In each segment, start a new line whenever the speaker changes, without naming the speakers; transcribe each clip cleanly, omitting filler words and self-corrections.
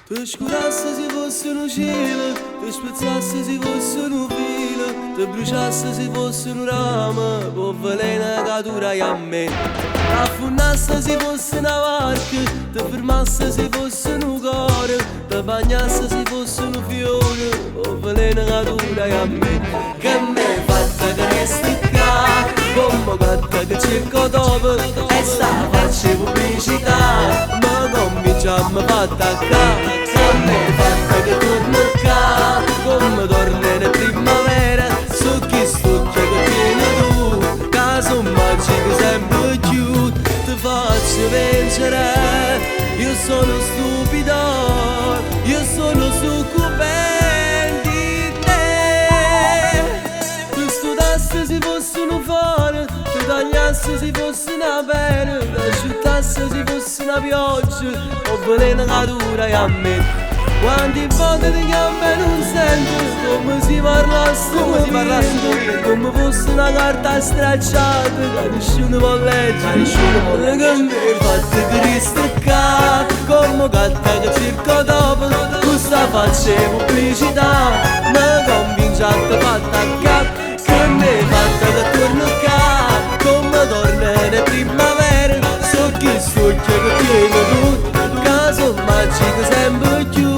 Ti scurasse se fosse un cielo, ti spezzasse se fosse un filo, ti bruciasse se fosse un ramo, può velena che durai a me. Affonnasse se fosse una barca, ti fermasse se fosse un cuore, ti bagnasse se fosse un fiore, può velena che durai a me. Che me fatta che resti qua, come gatta che cerco dopo, e sta faccia pubblicità, ma convince a me fatta qua. Me fatta che torno qua, come torna in primavera, su chi stucchia che tieni tu, caso magico sempre più, ti faccio vincere, io sono stupido, io sono succubente di te. Tu studasse se fosse un fare, ti tagliasse se fosse una pena, ti asciuttasse se fosse una pioggia, o veleno che dura a me. Quanti volte ti chiamo e non sento, come si parlasse come fosse una carta stracciata che nessuno può leggere, che mi fatta Cristo qua, come gatta che cerco dopo, questa faccia pubblicità, mi convince a te fatta qua, che mi fatta che torno qua, come torna in primavera, so chi stucchia che tiene tu, caso magico sempre più.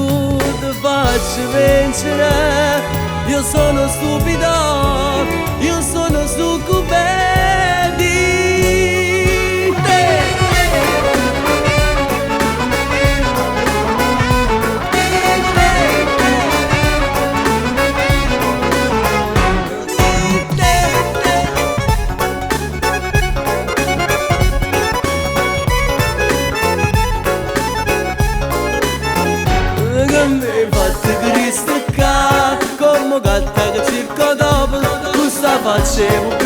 Faccio vincere, io sono stupido, io sono succube di te. Mi fatta Cristo qua, come gatta che cerco dopo, questa faccia